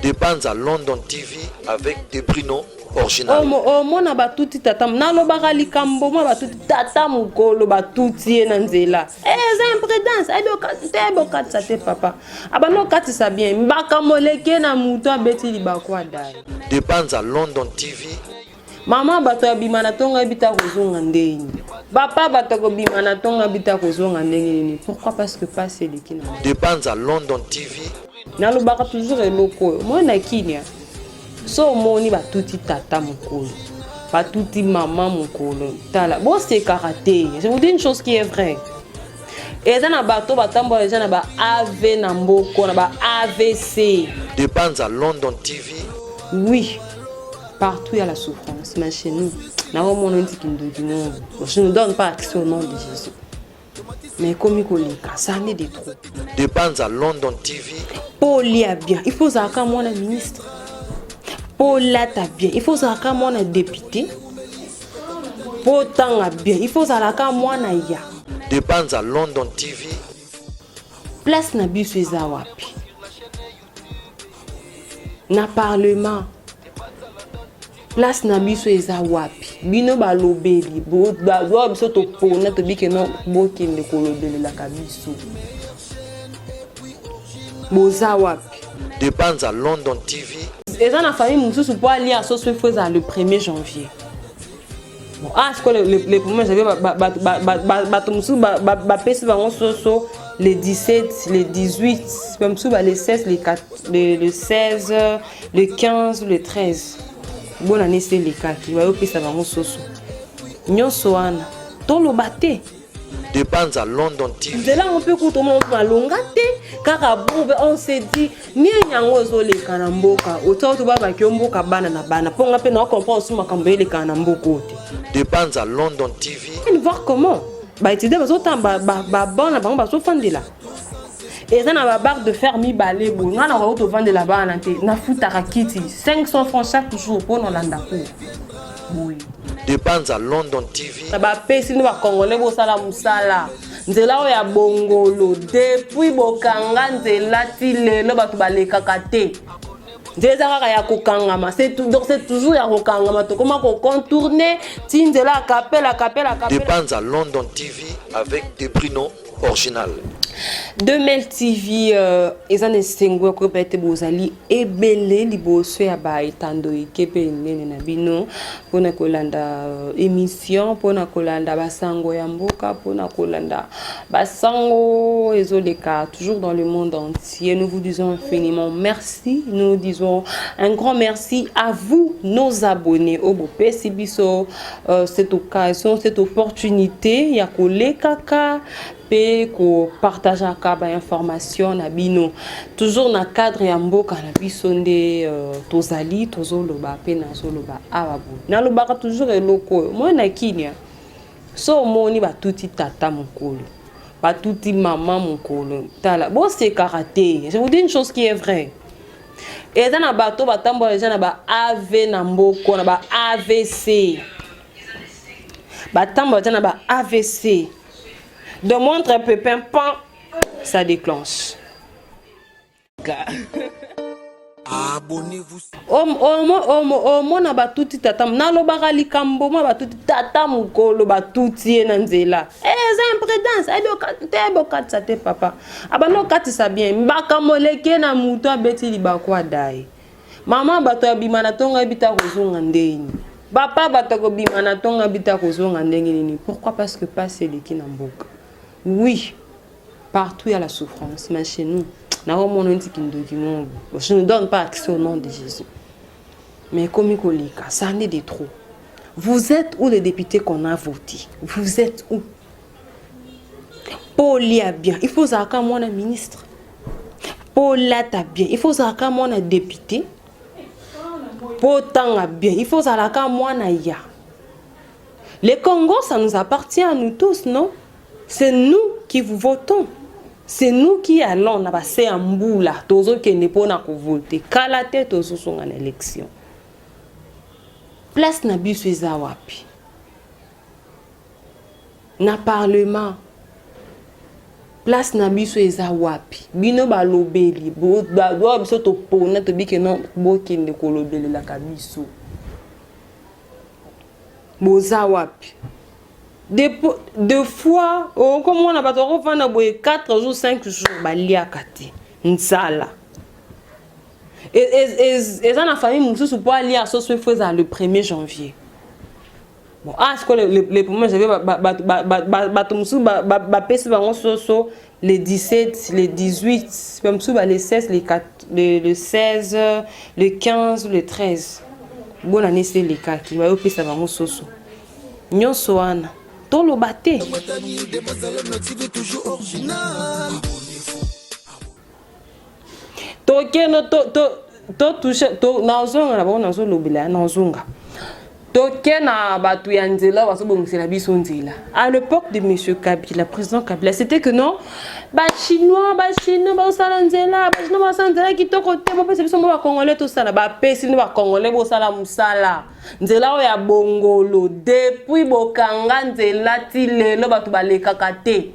Dépends à London TV avec des Bruno original. Mona batuti tata nalobaka likambo mwa batuti tata mukolo batuti ye na nzela eza imprédence ayebokatisa te papa abanokatisa bien mbaka moleke na mutu abeti libakwa dai. Dépends à London TV. Mama bato abima na tonga bita kozonga ndeni papa bato kobima na tonga bita kozonga ndeni. Pourquoi? Parce que passe eleki na Dépends à London TV. nalobaka toujours eloko moi na kinia so moni batuti tata mukolo batuti maman mukolo tala bon c'est karaté. Je vous dis une chose qui est vraie. Et ça na bato batambo les gens na ba AV na mboko na ba AVC. Dépends à London TV. Oui, partout il y a la souffrance, mais chez nous na mon dit qu'il nous dit non. Je ne donne pas accès au nom de Jésus. Mais comme il ça n'est des trop. Dépends à London TV. Poli a bien, il faut ça comme mon ministre. Paula ta bien, il faut ça comme mon député. Potan a bien, il faut ça comme mon ya. Dépends à London TV. Place na biso eza wapi. Na parlement. Place na biso eza wapi. Bino balobeli, bo biso to pona to bike no bokende kolobeli la kabiso. Boza wapi. Dépends à London TV. Et ça, la famille Moussous pour aller à ce le 1er janvier. Bon, ah, c'est quoi le 1er janvier? Les 17, les 18, même sous les 16, le 16, le 15, le 13. Bonne année, c'est les cas qui va au pays, ça va en soso. Nyon soana, ton le baté. Dépends à London TV. C'est là on peut couper mon malongate car on s'est dit ni nyango zo le kanamboka autant to baba kyomboka bana na bana ponga pe na comprendre suma kambe le kanamboka te. Dépends à London TV. On voir comment ba étudier ba autant ba bana ba so fandela. Et ça na ba barre de faire mi balé bo na na to vendre la bana te na futaka kiti 500 francs chaque jour pour no landa ko. Oui. Dépends à London TV. Na ba pesi ni ba congolais bo sala musala. Nzela o ya bongolo depuis bokanga nzela ti lelo batu balekaka te. Nzela kaka ya kokangama c'est tout donc c'est toujours ya kokangama to comment ko contourner ti nzela capella. Dépends à London TV avec des Bruno original. De Mel TV ezane sengo ko pete bozali ebele liboso ya ba etando ikepe nene na bino pona kolanda émission pona kolanda basango ya mboka pona kolanda basango ezoleka toujours dans le monde entier. Nous vous disons infiniment merci. Nous disons un grand merci à vous nos abonnés au bopesi biso cette occasion, cette opportunité ya kolekaka pe ko partager kaba information na bino toujours na cadre ya mboka na biso nde tozali tozoloba pe na zoloba ababu na lobaka toujours eloko moi na kinia so moni batuti tata mukolo batuti maman mukolo tala bon c'est karaté. Je vous dis une chose qui est vraie. Et dans na bato batambo les gens na ba AV na mboko na ba AVC batambo na ba AVC de montre un peu pimpant, ça déclenche. Abonnez-vous. Mona batuti tata nalobaka likambo mwa batuti tata mukolo batuti na nzela eza imprédence ayebokatisa te papa abanokatisa bien mbaka moleke na mutu abeti libakwa dai. Mama bato abima na tonga bita kozonga ndeni papa bato kobima na tonga bita kozonga ndenge nini. Pourquoi? Parce que passe eleki na mboka. Oui, partout il y a la souffrance, mais chez nous, je ne donne pas accès au nom de Jésus. Mais comme il ça en est des trop. Vous êtes où les députés qu'on a voté? Vous êtes où? Pauli a bien, il faut ça comme mon ministre. Paula a bien, il faut ça comme mon député. Potan a bien, il faut ça comme mon ya. Les Congos, ça nous appartient à nous tous, non? C'est nous qui vous votons. C'est nous qui allons na basé en boula. Tozo qui n'est pas na voter. Kalate tozo sont en élection. Place na biso eza wapi. Na parlement. place na biso eza wapi bino balobeli doa biso topona tobike non bokende kolobelela biso boza wapi deux fois comme on a pas trop fait na boye 4 jours 5 jours baliaka te nzala et ça na famille mususu po ali aso se faisait le 1er janvier. Bon, c'est quoi les premiers janvier batumsu pesi bango soso les 17, les 18, même sous les 16, le 16, le 15, le 13. Bonne année c'est les cas qui va au pesi bango soso. Nyonso wana to lo baté. To touche to nazonga na bango nazolobela nazonga. Toke na batu ya nzela bazobongisela biso nzela. À l'époque de monsieur Kabila, président Kabila, c'était que non chinois basala nzela, chinois basala nzela kitoko te bo pesa biso ba congolais to sala ba pesi ni ba congolais bo sala musala. Nzela o ya bongolo depuis bokanga nzela ti lelo batu balekaka te.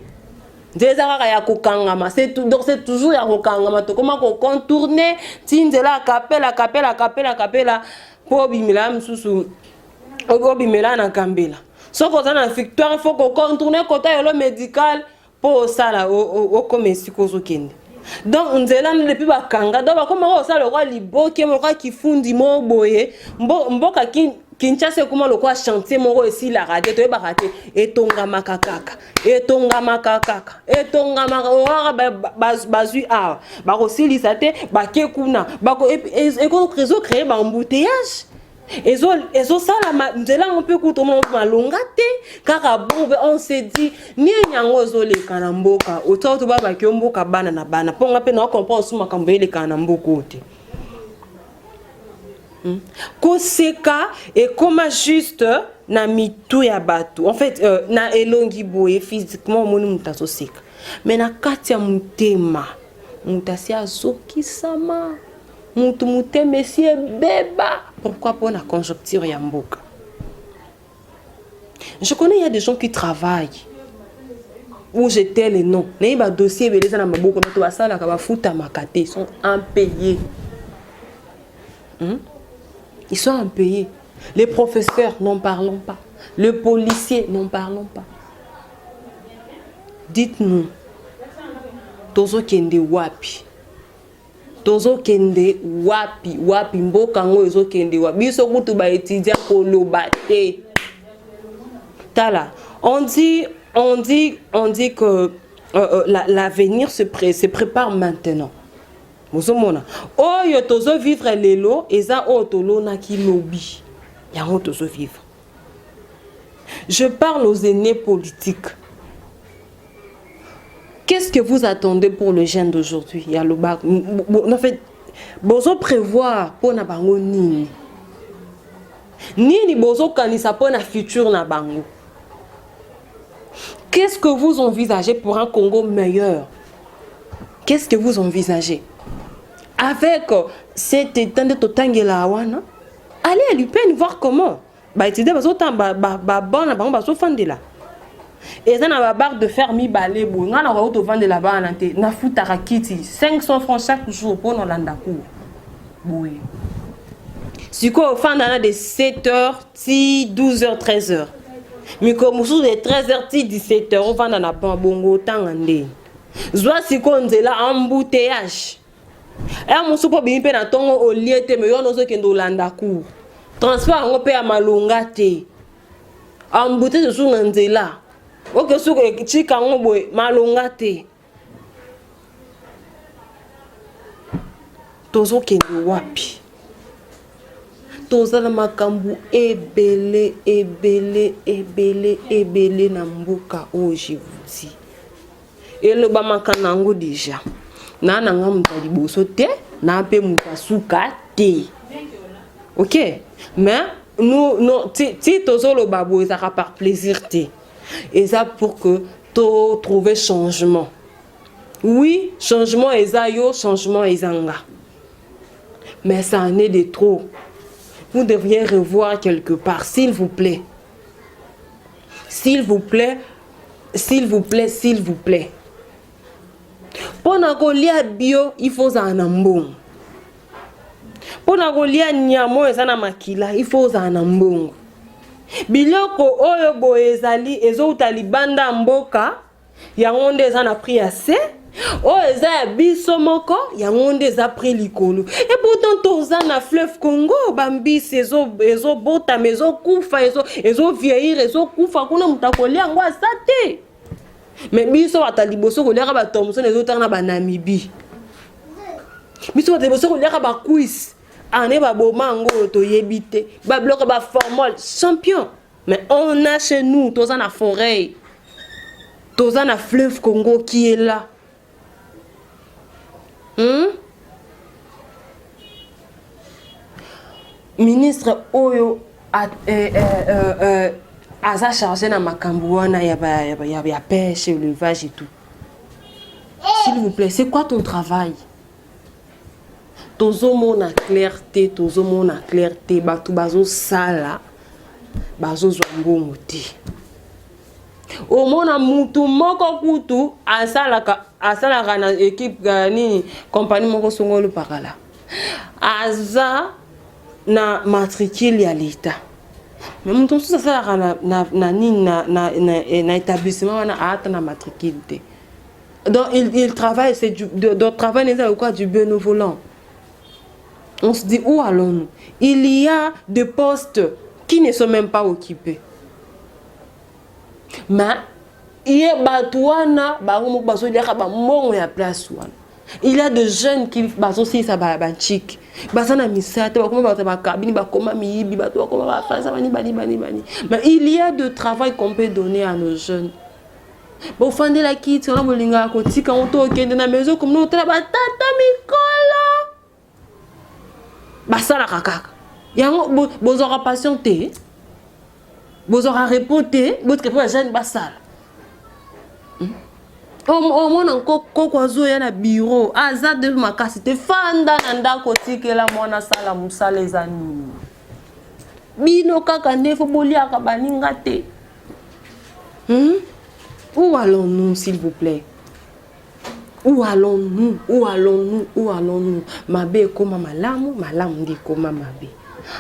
Nzela kaka ya kokangama, c'est toujours ya kokangama to comment ko contourner ti nzela kapela po bimela msusu obimela na kambela. So ko na victoire faut ko contourner côté yolo médical pour ça là au commerce ko zokende. Donc nzela depuis bakanga donc comme ko ça le roi liboke mo ka kifundi mo boye mboka Kinshasa comment le quoi chanter moko ici la radio to bakate etonga makakaka bazui a ba ko silisa te ba ke kuna ba ko e ko réseau créer ba embouteillage ezo sala nzela on peut kuto mo malonga te kaka bombe on se dit ni nyango zo le kana mboka autant to ba ke mboka bana na bana ponga pe na comprendre suma kambo le kana mboko te. Koseka et comme juste na mitu ya batu en fait na elongi boye physiquement moni mutaso seka mais na kati ya mutema mutasi azoki sama mutu muteme si beba pourquoi pour la conjoncture ya mboka. Je connais il y a des gens qui travaillent où j'étais les noms na ba dossier beleza na maboko na to basala ka bafuta makate ils sont impayés. Ils sont impayés. Les professeurs, n'en parlons pas. Le policier, n'en parlons pas. Dites-nous, tozo kende wapi? Tozo kende wapi mboka ngo ezo kende wapi? Biso kutu ba étudiant koloba te. Tala, on dit que l'avenir se prépare maintenant. Mozomona oyo tozo vivre lelo eza otolo na ki lobby yango tozo vivre. Je parle aux aînés politiques. Qu'est-ce que vous attendez pour le jeune d'aujourd'hui? Il y a le bac. En fait, bozo prévoir pour na bango nini bozo kanisa pour na futur na bango. Qu'est-ce que vous envisagez pour un Congo meilleur? Qu'est-ce que vous envisagez? Avec cet état de Totangela wana, allez à l'UPN voir comment. Bah étudier parce que bon na bango baso fande là. Et ça na barre de fer mi balé bo ngana wa auto vendre là-bas na te na futara kiti 500 francs chaque jour pour no landa cour. Oui. Si quoi fande na de 7h ti 12h 13h. Mais comme sous de 13h ti 17h on vend na bongo tangande. Zwa si ko nzela embouteillage. Et mon soupo bien pe na tongo au liete me yo no zo kendo landa cour. Transport ngo pe ya malonga te. Embouteillage sous nzela. Ok sou ke chika ngo boy malonga te. Tozo kendo wapi? Toza na makambu ebele na mboka o je vous dis. Et le ba makana ngo déjà. Na nga mutali boso te na pe mutasuka te. OK, mais nous ti tozo lo babo ezaka par plaisir te. Et ça pour que to trouver changement. Oui, changement ezayo, changement ezanga. Mais ça en est de trop. Vous devriez revoir quelque part, s'il vous plaît. S'il vous plaît. Pour na kolia bio, il faut za na mbongo. Pour na kolia nyamo eza na makila, il faut za na mbongo. Biloko oyo bo ezali ezo utalibanda mboka, yango nde eza na prix assez. Oh, eza ya biso moko, yango nde eza prix likolo. Et pourtant toza na fleuve Congo, bambisi ezo bota, ezo kufa, ezo vieillir, ezo kufa, kuna mutakolia ngo asate. Mais biso bataliboso kolia ba Thomson ezo tana ba Namibie. Biso bataliboso kolia ba Quiz. Ane ba bomango to yebite. Ba bloc ba formol champion. Mais on a chez nous toza na forêt. Toza na fleuve Congo qui est là. Ministre Oyo aza chargé na makambo wana ya pêche, élevage et tout. S'il vous plaît, c'est quoi ton travail? Tozo mona clarté, batu bazo sala, bazo zwango te. Au mona mutu moko kutu asalaka na équipe nini compagnie moko songolo pakala. Aza na matricule ya l'État. Mais mutu ça asalaka na établissement wana ata na matricule te. Donc il travaille, c'est du travail n'est quoi du bénévolat. On se dit où allons-nous? Il y a des postes qui ne sont même pas occupés. Mais il y a des jeunes qui aussi ça chic. Mais il y a de travail qu'on peut donner à nos jeunes. Bon, fandé la kit, on a bolinga koti quand on toque dans la maison comme nous tata mikolo. Basala kaka. Yango vous aura patienté. Vous aura répété, votre que jeune basala. Au moins encore kwazo ya na bureau, aza de makasi te fanda nanda koti que la mona sala musala ezani. Bino kaka ndefo bolia ka baninga te. Où allons-nous, s'il vous plaît? Où allons-nous? Où allons-nous? Où allons-nous? Mabe koma malamu, malamu ndi koma mabe.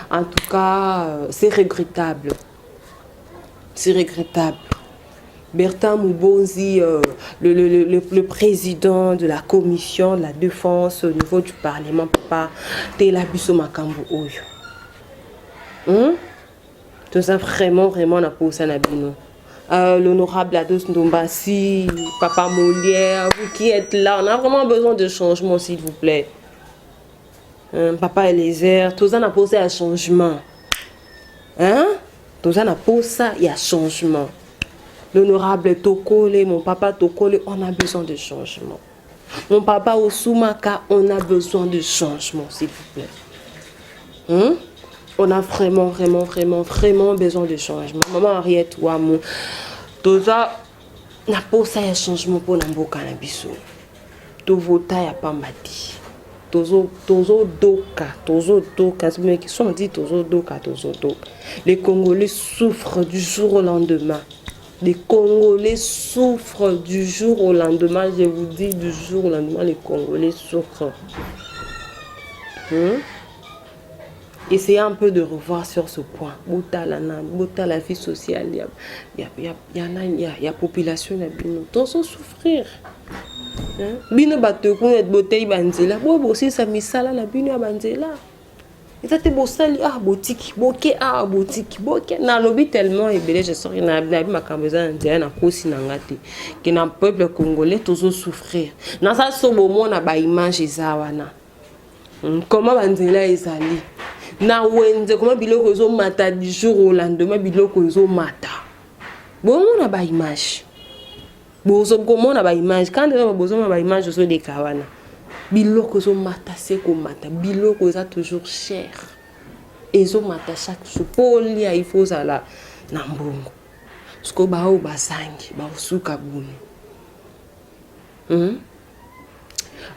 En tout cas, c'est regrettable. C'est regrettable. Bertin Moubonzi, le président de la commission de la défense au niveau du Parlement, papa, t'es la biso makambo oyo. Tout ça vraiment na poussa na bino. L'honorable Ados Ndombasi, Papa Molière, vous qui êtes là, on a vraiment besoin de changement, s'il vous plaît. Papa Eliezer, tout ça n'a posé un changement. Tout ça n'a posé un changement. L'honorable Tokole, mon papa Tokole, on a besoin de changement. Mon papa Osumaka, on a besoin de changement, s'il vous plaît. On a vraiment besoin de changement. Maman Henriette Ouamou, tout ça n'a pas ça un changement pour n'importe quel biso. Tout vote y a pas mati. Tozo doka, c'est bien qui sont dit tozo doka. Les Congolais souffrent du jour au lendemain. Les Congolais souffrent du jour au lendemain. Je vous dis du jour au lendemain, les Congolais souffrent. Essayez un peu de revoir sur ce point. Bota la vie sociale, il y a population là, tous sont souffrir. Bino bato ko net botei banzela, bo aussi ça misala na bino banzela. Et ça te bosali boutique, boke boutique, boke na lobby tellement ebele je sors na ma kameza na kosi na ngate. Que na peuple congolais tous souffrir. Na ça sobo mo na ba image zawana. Comment banzela ezali? Na wenze comment biloko ezo mata du jour au lendemain biloko ezo mata. Bon on a ba image. Bozo comment na ba image quand on bozo na ba image sur des kawana. Biloko ezo mata seko mata biloko eza toujours cher. Ezo mata chaque jour polia il faut ça là na mbongo. Sko ba o basangi ba usuka buni.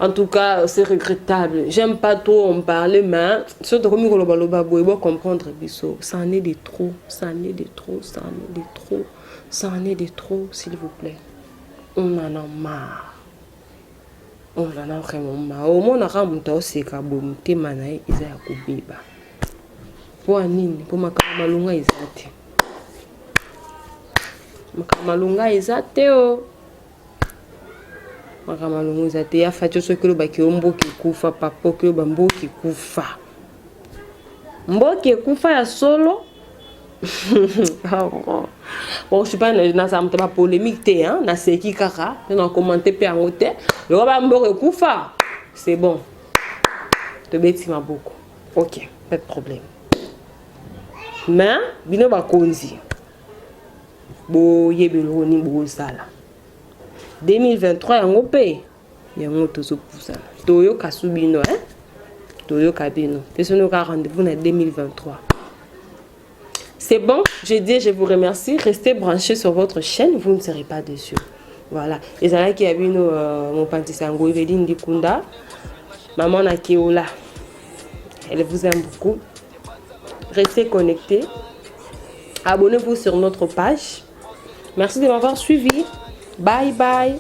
En tout cas, c'est regrettable. J'aime pas trop en parler, mais surtout comme on va comprendre, ça en est de trop, s'il vous plaît. On en a marre. Oh là là, vraiment, au moins, on a remonté c'est qu'à bon, t'es mané, ils ont coupé. Pour nini, pour ma malunga, ils ont Makamalunga ezate o. Makamalunga ezate ya facho sokelo ba kiomboki kufa papo kilo ba mboki kufa. Mboki kufa ya solo. Bon, je suis pas dans ça pas polémique hein, na seki kaka, na commenter pe en hôtel. Le ba mboki kufa. C'est bon. Te beti ma beaucoup. OK, pas de problème. Mais bino ba konzi. Bo yebelo ni bo sala 2023 yango pe yango tozo pousa toyo kasubino toyo kabino pesono ka rendez-vous na 2023. C'est bon, j'ai dit, je vous remercie, restez branchés sur votre chaîne, vous ne serez pas déçus. Voilà, et ça là qui a vu mon pantisango Eveline Dikunda, maman Nakeola, elle vous aime beaucoup. Restez connectés, abonnez-vous sur notre page. Merci de m'avoir suivi. Bye bye.